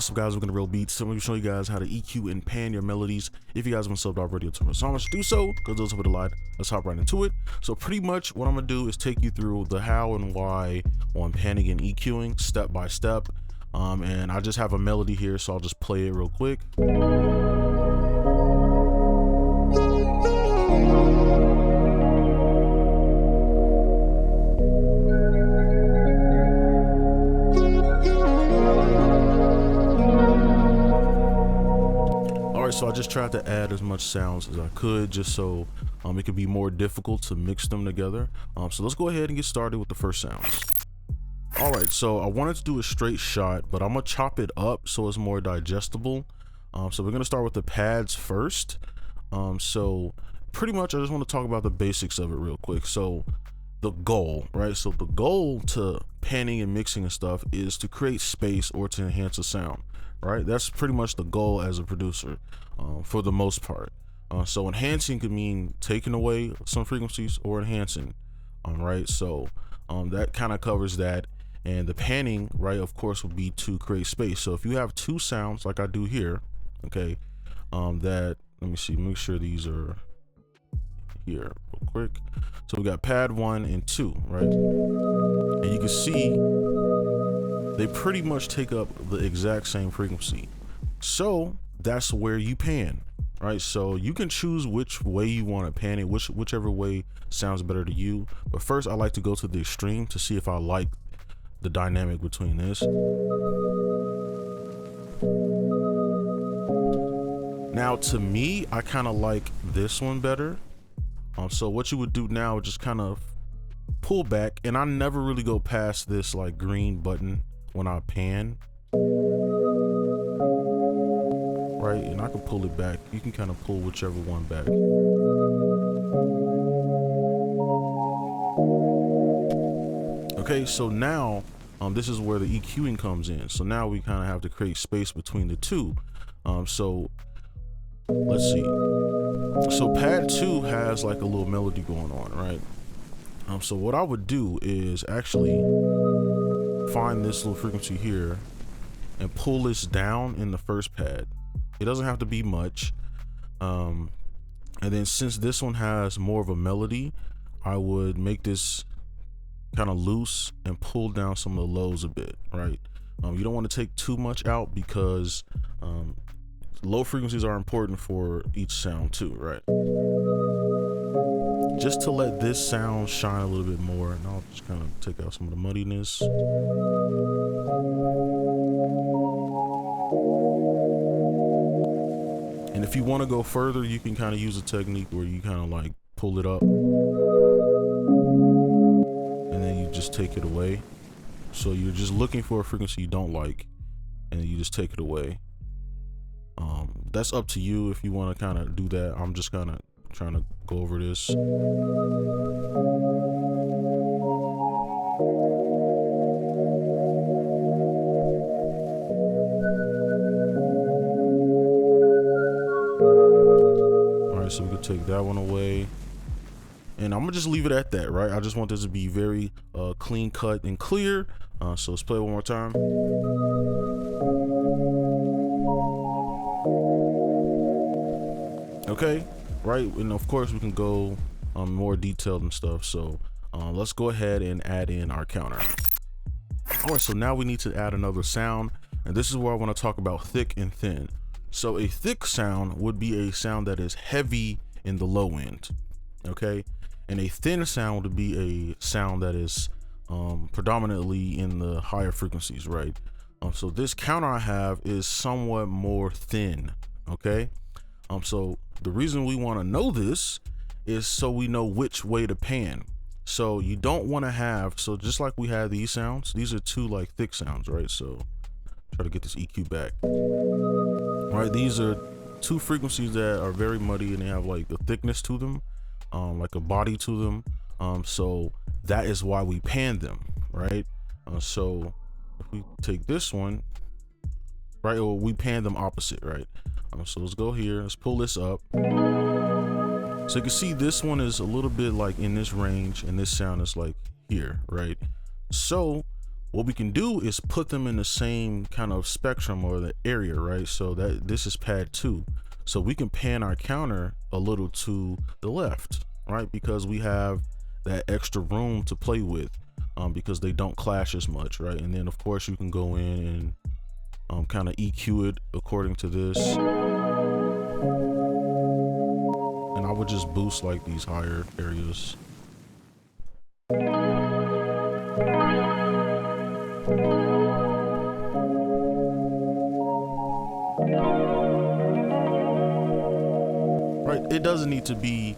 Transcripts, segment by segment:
What's up, guys? We're gonna real beats. So I'm gonna show you guys how to EQ and pan your melodies. If you guys haven't subbed already to my channel, do so. Go those over the line. Let's hop right into it. So pretty much what I'm gonna do is take you through the how and why on panning and EQing step by step. And I just have a melody here, so I'll just play it real quick. So I just tried to add as much sounds as I could, just so it could be more difficult to mix them together. So let's go ahead and get started with the first sounds. All right, so I wanted to do a straight shot, but I'm gonna chop it up so it's more digestible. So we're gonna start with the pads first. So pretty much I just want to talk about the basics of it real quick. So the goal, right? So the goal to panning and mixing and stuff is to create space or to enhance a sound, right? That's pretty much the goal as a producer, for the most part. So enhancing could mean taking away some frequencies or enhancing, right? So that kind of covers that. And the panning, right, of course, would be to create space. So if you have two sounds like I do here, okay, that, let me see, make sure these are here real quick. So we got pad 1 and 2, right? And you can see they pretty much take up the exact same frequency. So that's where you pan, right? So you can choose which way you want to pan it, whichever way sounds better to you. But first I like to go to the extreme to see if I like the dynamic between this. Now to me, I kind of like this one better. So what you would do now is just kind of pull back, and I never really go past this like green button when I pan, right? And I can pull it back. You can kind of pull whichever one back. Okay, so now this is where the EQing comes in. So now we kind of have to create space between the two. So let's see. So pad 2 has like a little melody going on, right? So what I would do is actually find this little frequency here and pull this down in the first pad. It doesn't have to be much. And then since this one has more of a melody, I would make this kind of loose and pull down some of the lows a bit, right? You don't want to take too much out because low frequencies are important for each sound too, right? Just to let this sound shine a little bit more, and I'll just kind of take out some of the muddiness. And if you want to go further, you can kind of use a technique where you kind of like pull it up and then you just take it away. So you're just looking for a frequency you don't like and you just take it away. That's up to you if you want to kind of do that. I'm just kind of trying to go over this. All right, so we could take that one away, and I'm gonna just leave it at that, right? I just want this to be very clean cut and clear. So let's play it one more time. Okay, right, and of course we can go more detailed and stuff. So let's go ahead and add in our counter. All right, so now we need to add another sound, and this is where I want to talk about thick and thin. So a thick sound would be a sound that is heavy in the low end, okay, and a thin sound would be a sound that is predominantly in the higher frequencies, right? So this counter I have is somewhat more thin, okay? So the reason we want to know this is so we know which way to pan. So you don't want to have, so just like we had these sounds, these are two like thick sounds, right? So try to get this EQ back. All right, these are two frequencies that are very muddy and they have like the thickness to them, like a body to them. So that is why we pan them, right? So if we take this one, right, or we pan them opposite, right? So let's go here, let's pull this up. So you can see this one is a little bit like in this range and this sound is like here, right? So what we can do is put them in the same kind of spectrum or the area, right? So that this is pad 2. So we can pan our counter a little to the left, right? Because we have that extra room to play with, because they don't clash as much, right? And then of course you can go in and kind of EQ it according to this. And I would just boost like these higher areas. Right, it doesn't need to be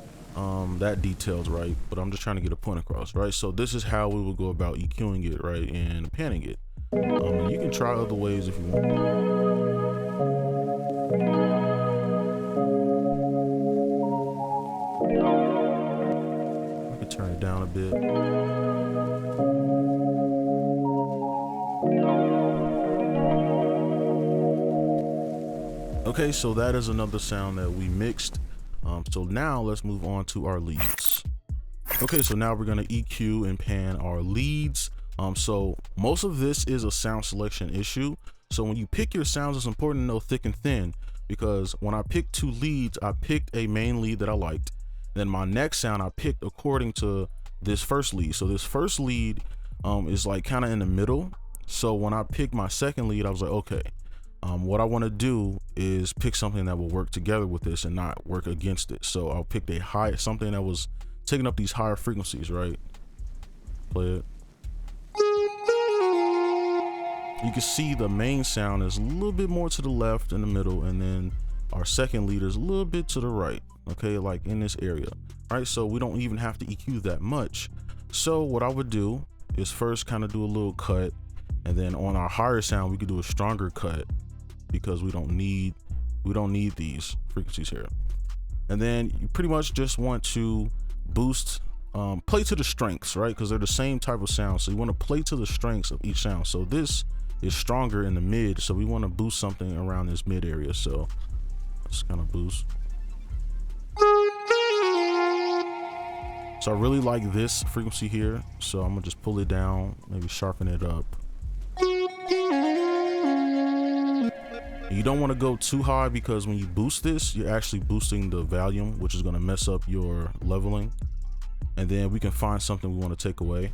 that detailed, right? But I'm just trying to get a point across, right? So this is how we will go about EQing it, right, and panning it. And you can try other ways if you want. I can turn it down a bit. Okay, so that is another sound that we mixed. So now let's move on to our leads. Okay, so now we're gonna EQ and pan our leads. So most of this is a sound selection issue. So when you pick your sounds, it's important to know thick and thin, because when I picked 2 leads, I picked a main lead that I liked. Then my next sound I picked according to this first lead. So this first lead is like kind of in the middle. So when I picked my second lead, I was like, okay, what I want to do is pick something that will work together with this and not work against it. So I'll pick something that was taking up these higher frequencies, right? Play it. You can see the main sound is a little bit more to the left in the middle, and then our second lead is a little bit to the right, okay, like in this area. All right, so we don't even have to EQ that much. So what I would do is first kind of do a little cut, and then on our higher sound we could do a stronger cut, because we don't need these frequencies here. And then you pretty much just want to boost, play to the strengths, right? Because they're the same type of sound, so you want to play to the strengths of each sound. So this is stronger in the mid, so we want to boost something around this mid area. So let's kind of boost. So I really like this frequency here, so I'm gonna just pull it down, maybe sharpen it up. You don't want to go too high, because when you boost this, you're actually boosting the volume, which is going to mess up your leveling. And then we can find something we want to take away.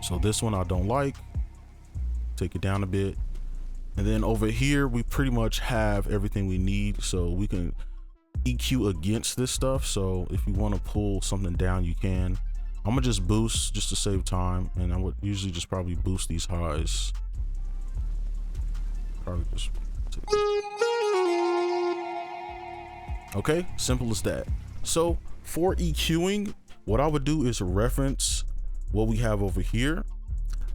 So this one I don't like. Take it down a bit. And then over here, we pretty much have everything we need, so we can EQ against this stuff. So if you want to pull something down, you can. I'm gonna just boost just to save time, and I would usually just probably boost these highs. Probably just okay, simple as that. So for EQing, what I would do is reference what we have over here.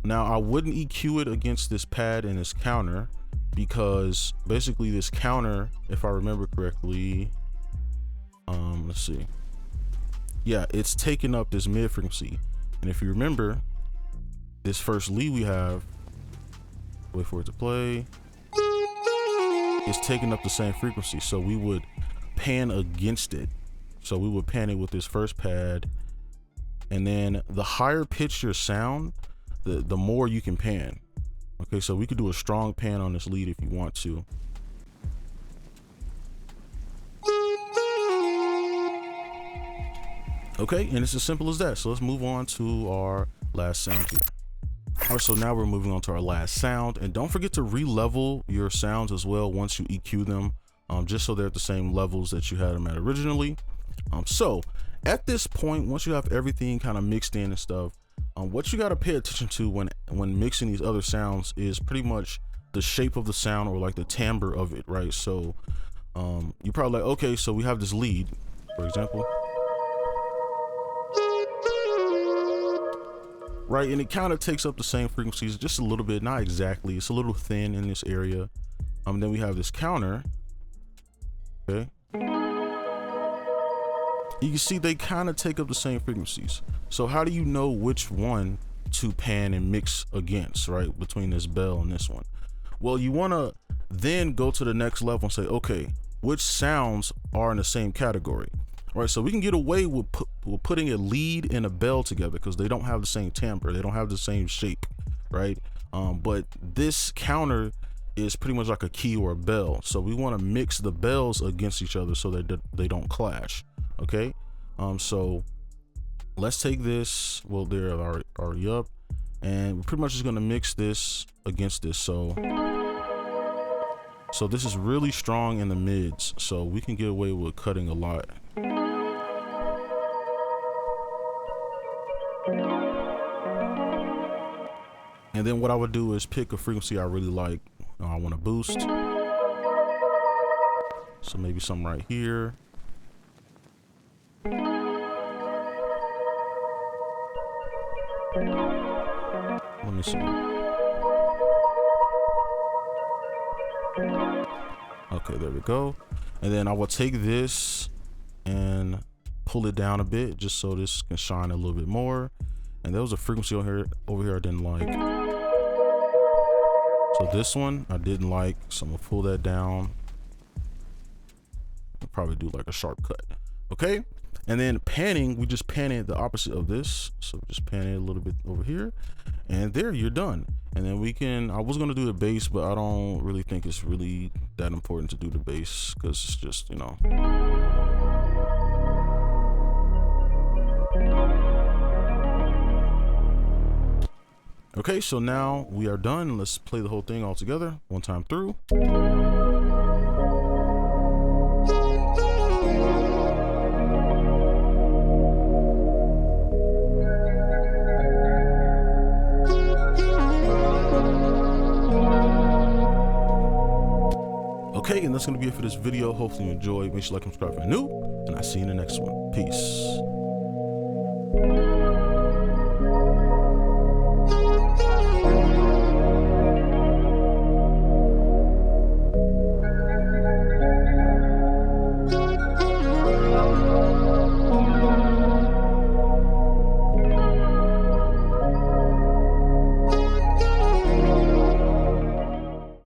Now I wouldn't EQ it against this pad and this counter, because basically this counter, if I remember correctly, let's see. Yeah, it's taking up this mid frequency. And if you remember, this first lead we have, wait for it to play, it's taking up the same frequency. So we would pan against it. So we would pan it with this first pad. And then the higher pitch your sound, the more you can pan. Okay, so we could do a strong pan on this lead if you want to. Okay, and it's as simple as that. So let's move on to our last sound here. All right, so now we're moving on to our last sound, and don't forget to re-level your sounds as well once you EQ them, just so they're at the same levels that you had them at originally. So at this point, once you have everything kind of mixed in and stuff, what you got to pay attention to when mixing these other sounds is pretty much the shape of the sound, or like the timbre of it, right? So you're probably like, okay, so we have this lead, for example. Right, and it kind of takes up the same frequencies just a little bit, not exactly, it's a little thin in this area. Then we have this counter. Okay, you can see they kind of take up the same frequencies. So how do you know which one to pan and mix against, right, between this bell and this one? Well, you want to then go to the next level and say, okay, which sounds are in the same category? All right, so we can get away with putting a lead and a bell together because they don't have the same timbre, they don't have the same shape, right? But this counter is pretty much like a key or a bell, so we want to mix the bells against each other so that they don't clash. Okay, so let's take this, well, they're already up, and we're pretty much just going to mix this against this. So this is really strong in the mids, so we can get away with cutting a lot. And then what I would do is pick a frequency I really like. I want to boost, so maybe something right here. Let me see. Okay, there we go. And then I will take this and pull it down a bit just so this can shine a little bit more. And there was a frequency over here I didn't like. So this one I didn't like, so I'm gonna pull that down. I'll probably do like a sharp cut. Okay. And then panning, we just pan it the opposite of this. So just pan it a little bit over here, and there, you're done. And then we can, I was gonna do the bass, but I don't really think it's really that important to do the bass because it's just, you know. Okay, so now we are done. Let's play the whole thing all together one time through. Okay, and that's gonna be it for this video. Hopefully you enjoyed. Make sure you like and subscribe if you're new, and I'll see you in the next one. Peace.